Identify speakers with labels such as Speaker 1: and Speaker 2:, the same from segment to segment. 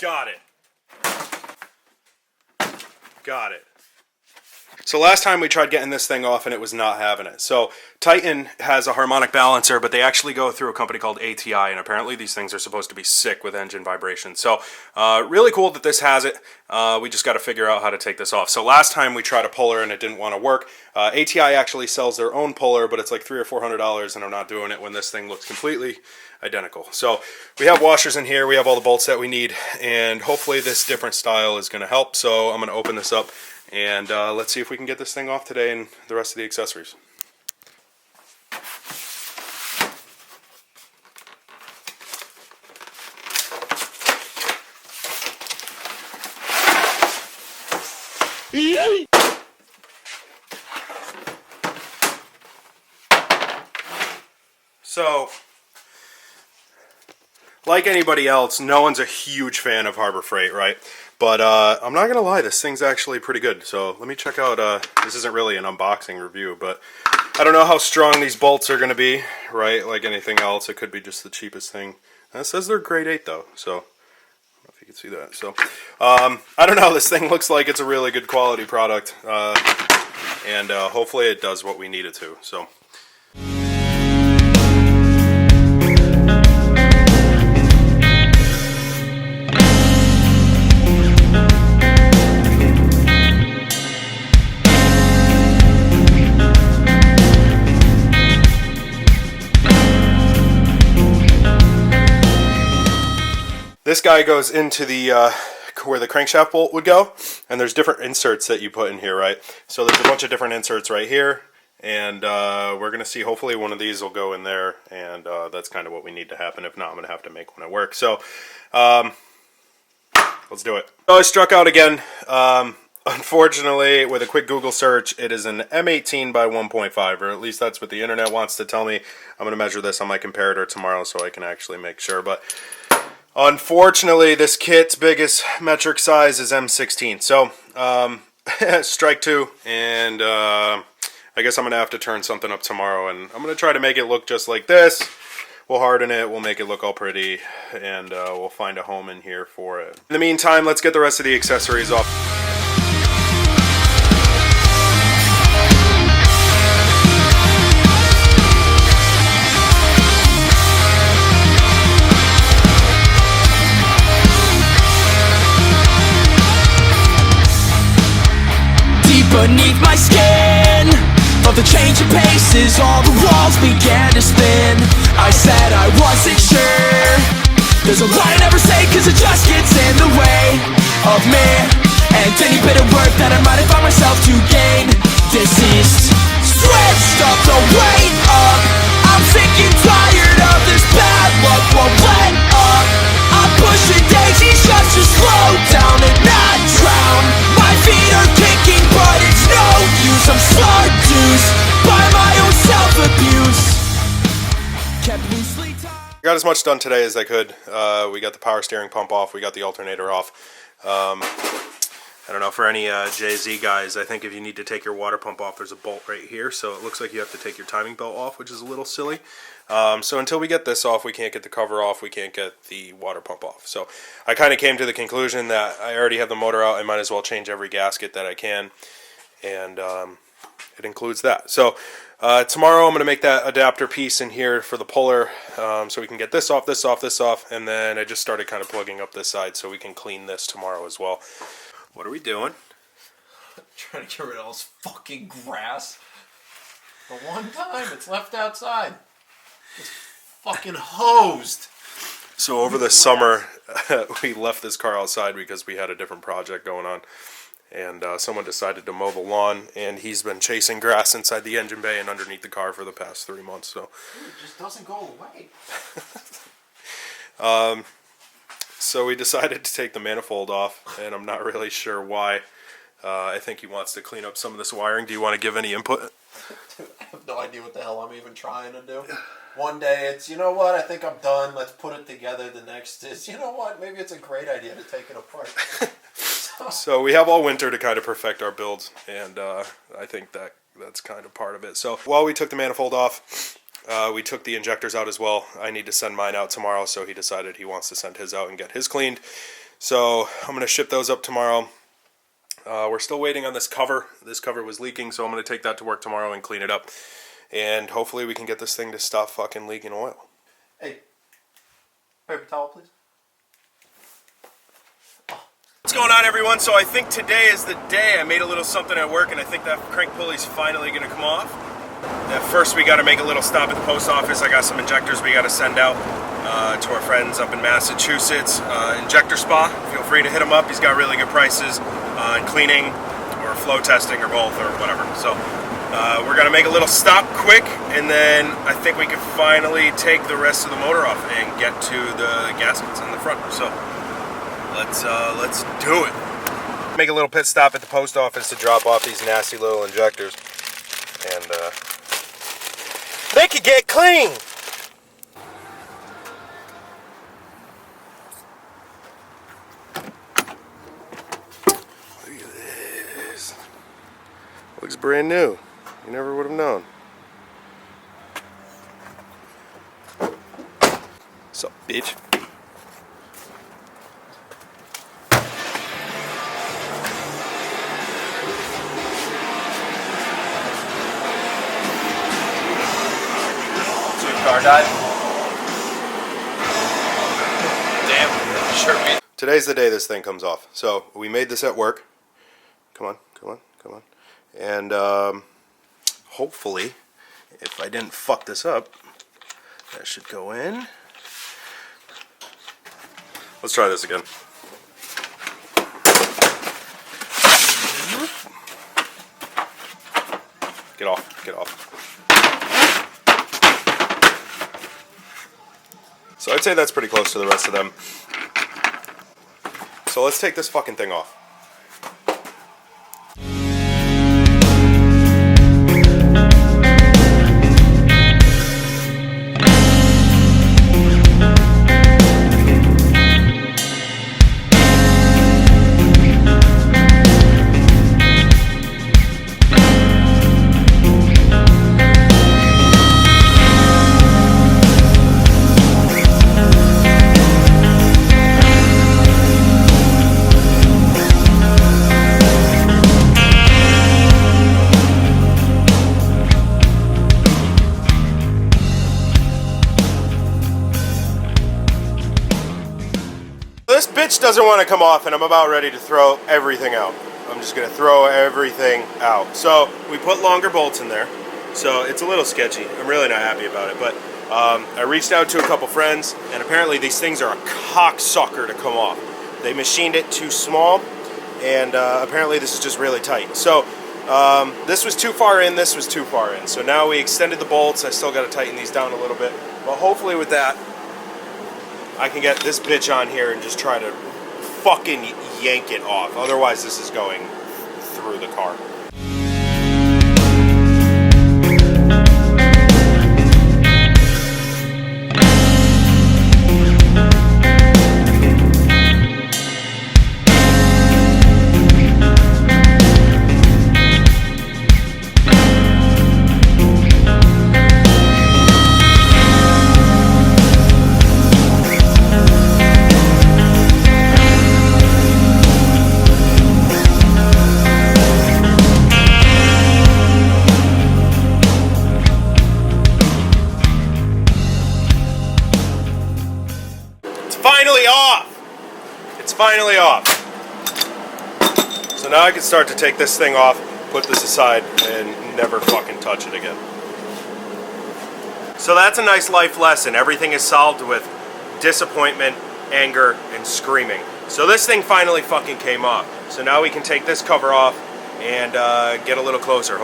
Speaker 1: Got it. Got it. So last time we tried getting this thing off and it was not having it. So Titan has a harmonic balancer, but they actually go through a company called ATI, and apparently these things are supposed to be sick with engine vibration. So really cool that this has it. We just got to figure out how to take this off. So last time we tried a puller and it didn't want to work. ATI actually sells their own puller, but it's like $300 or $400, and I'm not doing it when this thing looks completely identical. So we have washers in here. We have all the bolts that we need, and hopefully this different style is going to help. So I'm going to open this up. And let's see if we can get this thing off today and the rest of the accessories. So, like anybody else, no one's a huge fan of Harbor Freight, right? But I'm not going to lie, this thing's actually pretty good. So let me check out, this isn't really an unboxing review, but I don't know how strong these bolts are going to be, right? Like anything else, it could be just the cheapest thing. And it says they're grade 8 though, so I don't know if you can see that. So I don't know, this thing looks like it's a really good quality product, and hopefully it does what we need it to. So. This guy goes into the where the crankshaft bolt would go, and there's different inserts that you put in here, right? So there's a bunch of different inserts right here, and we're going to see, hopefully one of these will go in there, and that's kind of what we need to happen. If not, I'm going to have to make one at work. So let's do it. So I struck out again. Unfortunately, with a quick Google search, it is an M18 by 1.5, or at least that's what the internet wants to tell me. I'm going to measure this on my comparator tomorrow so I can actually make sure, but unfortunately, this kit's biggest metric size is M16. So, strike two, and I guess I'm going to have to turn something up tomorrow, and I'm going to try to make it look just like this. We'll harden it, we'll make it look all pretty, and we'll find a home in here for it. In the meantime, let's get the rest of the accessories off.
Speaker 2: Beneath my skin, of the change of paces, all the walls began to spin. I said I wasn't sure. There's a lie I never say, cause it just gets in the way of me, and any bit of work that I might have found myself to gain. Deceased, switched up the weight up. I'm sick and tired of this bad luck, won't let up. I'm pushing daisies just to slow down and not drown. My feet are kicking, but it's no use. I'm seduced by my own self-abuse. Kept loosely tied.
Speaker 1: Got as much done today as I could. We got the power steering pump off. We got the alternator off. I don't know, for any JZ guys, I think if you need to take your water pump off, there's a bolt right here. So it looks like you have to take your timing belt off, which is a little silly. So until we get this off, we can't get the cover off, we can't get the water pump off. So I kind of came to the conclusion that I already have the motor out. I might as well change every gasket that I can. And it includes that. So tomorrow I'm going to make that adapter piece in here for the puller, so we can get this off, this off, this off. And then I just started kind of plugging up this side so we can clean this tomorrow as well. What are we doing?
Speaker 3: Trying to get rid of all this fucking grass. The one time it's left outside. It's fucking hosed.
Speaker 1: So over the summer, we left this car outside because we had a different project going on. And someone decided to mow the lawn, and he's been chasing grass inside the engine bay and underneath the car for the past 3 months. So
Speaker 3: it just doesn't go away.
Speaker 1: So we decided to take the manifold off, and I'm not really sure why. I think he wants to clean up some of this wiring. Do you want to give any input?
Speaker 3: Dude, I have no idea what the hell I'm even trying to do. One day it's, you know what, I think I'm done, let's put it together. The next is, you know what, maybe it's a great idea to take it apart.
Speaker 1: So we have all winter to kind of perfect our builds, and I think that's kind of part of it. So while we took the manifold off, we took the injectors out as well. I need to send mine out tomorrow, so he decided he wants to send his out and get his cleaned. So I'm going to ship those up tomorrow. We're still waiting on this cover. This cover was leaking, so I'm going to take that to work tomorrow and clean it up. And hopefully we can get this thing to stop fucking leaking oil.
Speaker 3: Hey, paper towel, please.
Speaker 1: What's going on, everyone? So I think today is the day. I made a little something at work, and I think that crank pulley's finally going to come off. At first, we got to make a little stop at the post office. I got some injectors we got to send out to our friends up in Massachusetts. Injector Spa. Feel free to hit him up. He's got really good prices on cleaning or flow testing or both or whatever. So we're going to make a little stop quick, and then I think we can finally take the rest of the motor off and get to the gaskets in the front. So let's do it. Make a little pit stop at the post office to drop off these nasty little injectors, and they could get clean. Look at this. Looks brand new. You never would have known. What's up, bitch?
Speaker 3: Car died. Damn, sure me.
Speaker 1: Today's the day this thing comes off. So we made this at work. Come on, come on, come on. And hopefully, if I didn't fuck this up, that should go in. Let's try this again. Get off, get off. So I'd say that's pretty close to the rest of them. So let's take this fucking thing off. This bitch doesn't want to come off, and I'm about ready to throw everything out. I'm just going to throw everything out. So we put longer bolts in there, so it's a little sketchy. I'm really not happy about it, but I reached out to a couple friends, and apparently these things are a cocksucker to come off. They machined it too small, and apparently this is just really tight. So this was too far in, this was too far in. So now we extended the bolts. I still got to tighten these down a little bit, but hopefully with that, I can get this bitch on here and just try to fucking yank it off. Otherwise, this is going through the car. Finally off! It's finally off. So now I can start to take this thing off, put this aside, and never fucking touch it again. So that's a nice life lesson. Everything is solved with disappointment, anger, and screaming. So this thing finally fucking came off. So now we can take this cover off and get a little closer.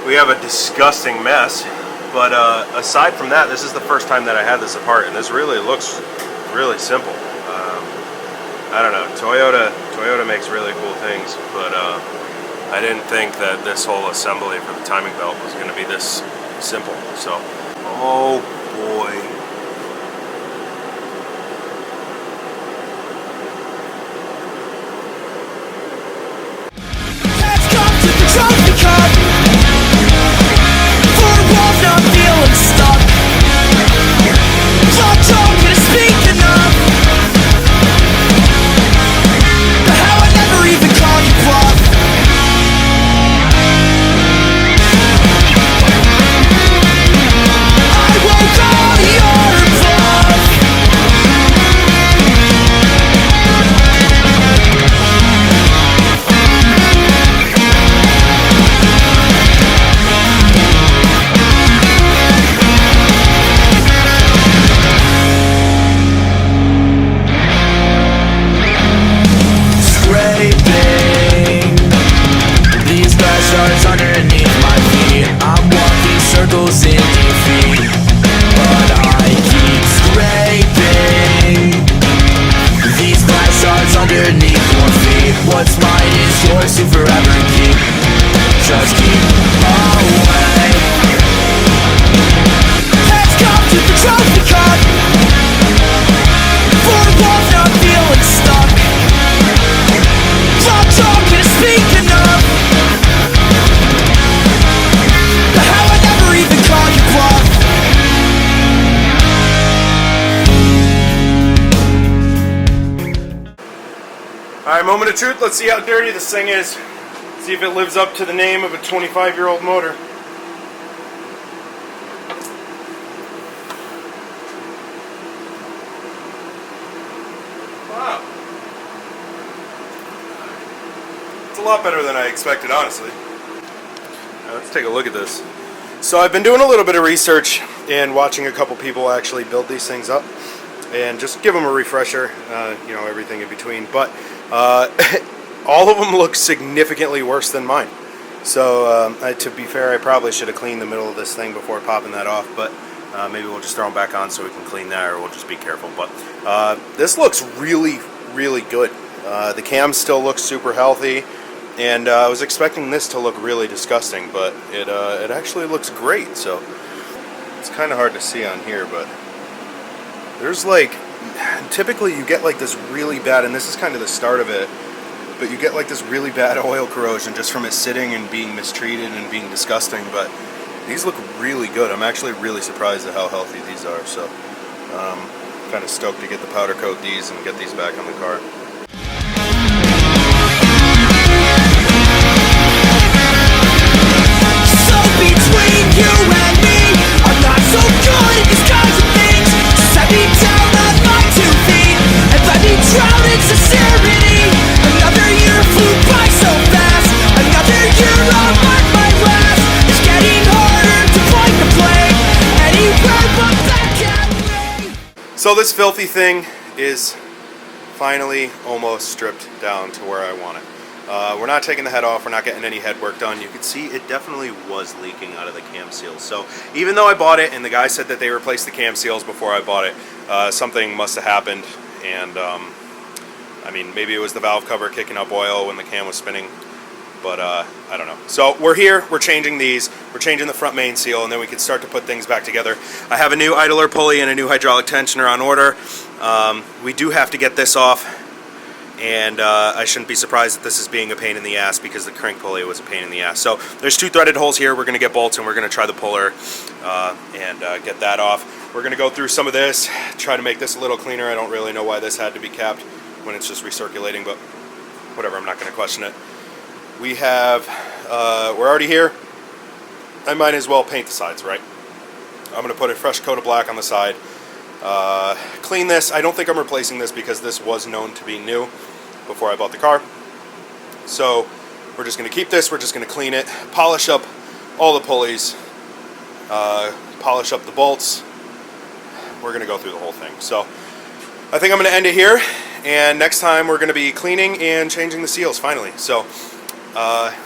Speaker 1: We have a disgusting mess, but aside from that, this is the first time that I had this apart, and this really looks really simple. I don't know, Toyota Toyota makes really cool things, but I didn't think that this whole assembly for the timing belt was going to be this simple. So, oh boy.
Speaker 2: What's mine is yours to forever keep. Just keep away. Let's come to the trophy cup. For the walls not feeling stuck. Stop talking and speak enough. But how I never even called you bluff.
Speaker 1: Alright, moment of truth. Let's see how dirty this thing is. See if it lives up to the name of a 25-year-old motor. Wow. It's a lot better than I expected, honestly. Now, let's take a look at this. So I've been doing a little bit of research and watching a couple people actually build these things up. And just give them a refresher, you know, everything in between. But all of them look significantly worse than mine. So to be fair, I probably should have cleaned the middle of this thing before popping that off. But maybe we'll just throw them back on so we can clean that, or we'll just be careful. But this looks really, really good. The cam still looks super healthy. And I was expecting this to look really disgusting, but it actually looks great. So it's kind of hard to see on here, but there's like, typically you get like this really bad, and this is kind of the start of it, but you get like this really bad oil corrosion just from it sitting and being mistreated and being disgusting. But these look really good. I'm actually really surprised at how healthy these are. So kind of stoked to get the powder coat these and get these back on the car.
Speaker 2: So between you and me, I'm not so good at these kinds of things. Set me down on my 2 feet and let me drown in sincerity. Another year flew by so fast. Another year on my last. It's getting harder to point the blame anywhere but back at me.
Speaker 1: So this filthy thing is finally almost stripped down to where I want it. We're not taking the head off, we're not getting any head work done. You can see it definitely was leaking out of the cam seals. So even though I bought it and the guy said that they replaced the cam seals before I bought it, something must have happened. And I mean, maybe it was the valve cover kicking up oil when the cam was spinning, but I don't know. So we're here, we're changing these, we're changing the front main seal, and then we can start to put things back together. I have a new idler pulley and a new hydraulic tensioner on order. We do have to get this off. And I shouldn't be surprised that this is being a pain in the ass, because the crank pulley was a pain in the ass. So there's 2 threaded holes here. We're going to get bolts, and we're going to try the puller and get that off. We're going to go through some of this, try to make this a little cleaner. I don't really know why this had to be capped when it's just recirculating, but whatever, I'm not going to question it. We have, we're already here. I might as well paint the sides, right? I'm going to put a fresh coat of black on the side. Clean this. I don't think I'm replacing this because this was known to be new before I bought the car. So we're just going to keep this, we're just going to clean it, polish up all the pulleys, polish up the bolts. We're going to go through the whole thing. So I think I'm going to end it here, and next time we're going to be cleaning and changing the seals finally. So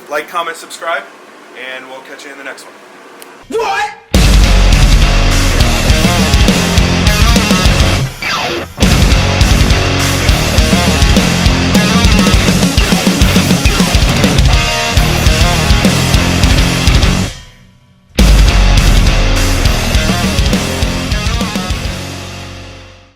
Speaker 1: like, comment, subscribe, and we'll catch you in the next one.
Speaker 2: What?